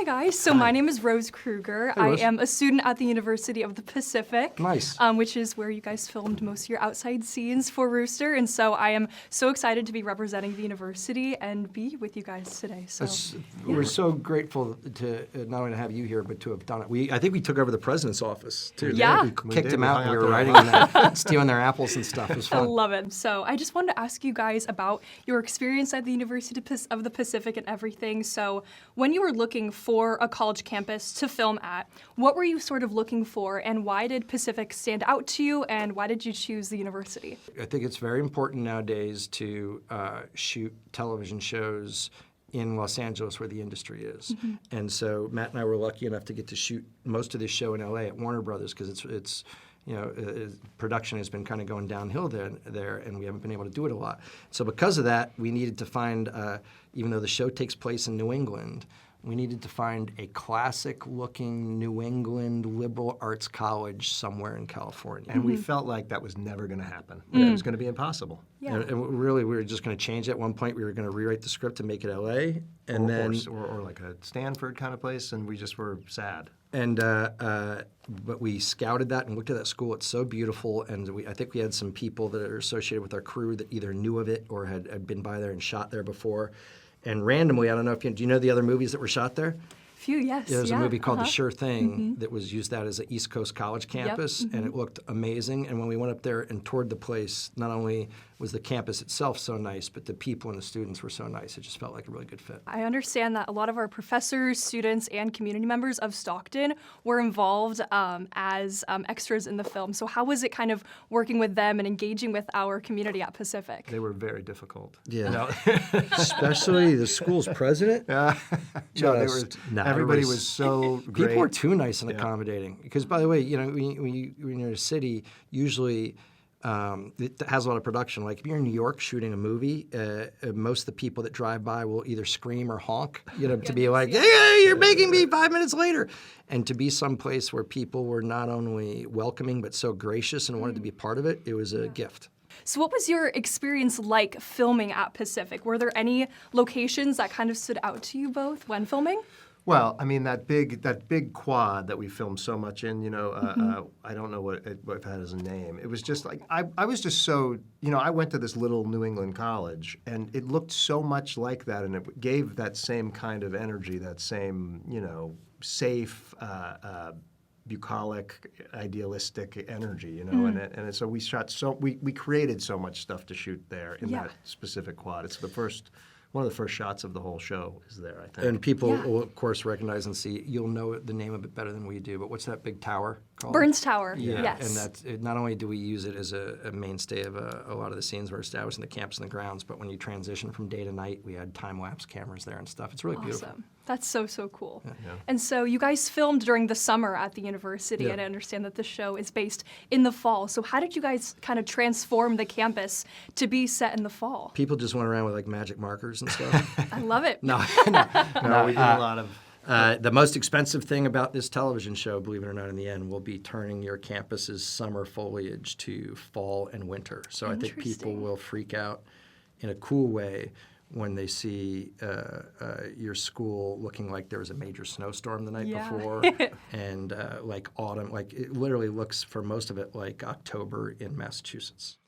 Hi guys, so my name is Rose Krueger. Hey, Rose. I am a student at the University of the Pacific. Nice. Which is where you guys filmed most of your outside scenes for Rooster, and so I am so excited to be representing the university and be with you guys today. So We're so grateful to not only to have you here, but to have done it. I think we took over the president's office too. Yeah. We kicked him We out. hung We out were there. writing in that, stealing their apples and stuff. It was I fun. love it. So I just wanted to ask you guys about your experience at the University of the Pacific and everything. So when you were looking for a college campus to film at, what were you sort of looking for, and why did Pacific stand out to you, and why did you choose the university? I think it's very important nowadays to shoot television shows in Los Angeles where the industry is. Mm-hmm. And so Matt and I were lucky enough to get to shoot most of this show in LA at Warner Brothers because it's production has been kind of going downhill there, and we haven't been able to do it a lot. So because of that, we needed to find, even though the show takes place in New England, we needed to find a classic-looking New England liberal arts college somewhere in California. And we felt like that was never going to happen. It was going to be impossible. Yeah. And really, we were just going to change it. At one point, we were going to rewrite the script to make it L.A. and Or like a Stanford kind of place, and we just were sad. But we scouted that and looked at that school. It's so beautiful, and I think we had some people that are associated with our crew that either knew of it or had been by there and shot there before. And randomly, I don't know if do you know the other movies that were shot there? Few, yes. Yeah, there's a movie called The Sure Thing Mm-hmm. that was used that as an East Coast college campus, and it looked amazing. And when we went up there and toured the place, not only was the campus itself so nice, but the people and the students were so nice. It just felt like a really good fit. I understand that a lot of our professors, students, and community members of Stockton were involved as extras in the film. So how was it kind of working with them and engaging with our community at Pacific? They were very difficult. Yeah, especially the school's president. Everybody was so great. People were too nice and accommodating. Because, by the way, when you're in a city, usually it has a lot of production. Like if you're in New York shooting a movie, most of the people that drive by will either scream or honk, to be like, "Hey, you're making me 5 minutes later." And to be someplace where people were not only welcoming but so gracious and wanted to be part of it, it was a gift. So what was your experience like filming at Pacific? Were there any locations that kind of stood out to you both when filming? Well, I mean, that big quad that we filmed so much in, I don't know what it had as a name. It was just like, I was just so, I went to this little New England college, and it looked so much like that, and it gave that same kind of energy, that same, safe, bucolic, idealistic energy, and so we shot we created so much stuff to shoot there in that specific quad. It's one of the first shots of the whole show is there, I think. And people will, of course, recognize and see. You'll know the name of it better than we do, but what's that big tower called? Burns Tower, Yeah, yes. and that's not only do we use it as a mainstay of a lot of the scenes we're establishing the campus and the grounds, but when you transition from day to night, we had time-lapse cameras there and stuff. It's really beautiful. Awesome. That's so cool. And so you guys filmed during the summer at the university, and I understand that the show is based in the fall. So how did you guys kind of transform the campus to be set in the fall? People just went around with like magic markers and stuff. I love it. No, No, we did a lot of... the most expensive thing about this television show, believe it or not, in the end, will be turning your campus's summer foliage to fall and winter. So I think people will freak out in a cool way when they see your school looking like there was a major snowstorm the night before, and like autumn, like it literally looks for most of it like October in Massachusetts.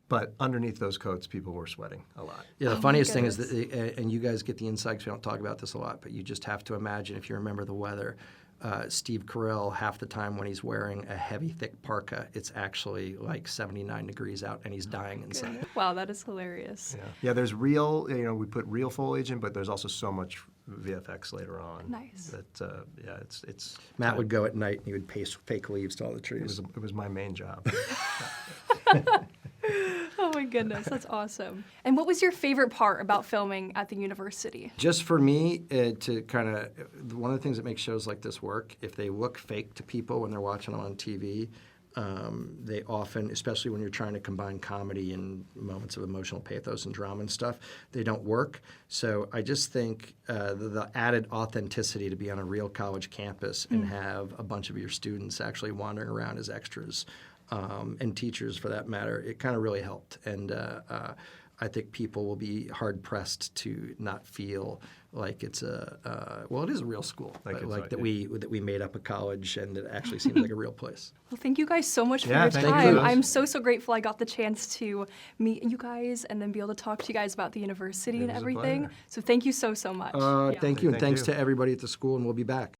But underneath those coats, people were sweating a lot. Yeah, the funniest thing is that, and you guys get the insight because we don't talk about this a lot, but you just have to imagine, if you remember the weather, Steve Carell, half the time when he's wearing a heavy, thick parka, it's actually like 79 degrees out, and he's dying inside. Wow, that is hilarious. Yeah, there's real, we put real foliage in, but there's also so much VFX later on. Nice. That, it's Matt would go at night, and he would paste fake leaves to all the trees. it was my main job. Oh my goodness, that's awesome. And what was your favorite part about filming at the university? Just for me, to kind of, one of the things that makes shows like this work, if they look fake to people when they're watching them on TV, they often, especially when you're trying to combine comedy and moments of emotional pathos and drama and stuff, they don't work. So I just think the added authenticity to be on a real college campus and have a bunch of your students actually wandering around as extras, and teachers for that matter, it kind of really helped. And I think people will be hard-pressed to not feel like it's well, it is a real school, that we made up a college and it actually seems like a real place. Well, thank you guys so much for Yeah, your thank you, time. Rose. I'm so grateful I got the chance to meet you guys and then be able to talk to you guys about the university and was a everything. pleasure. So thank you so much. Thank you, and Thank thanks you. to everybody at the school, and we'll be back.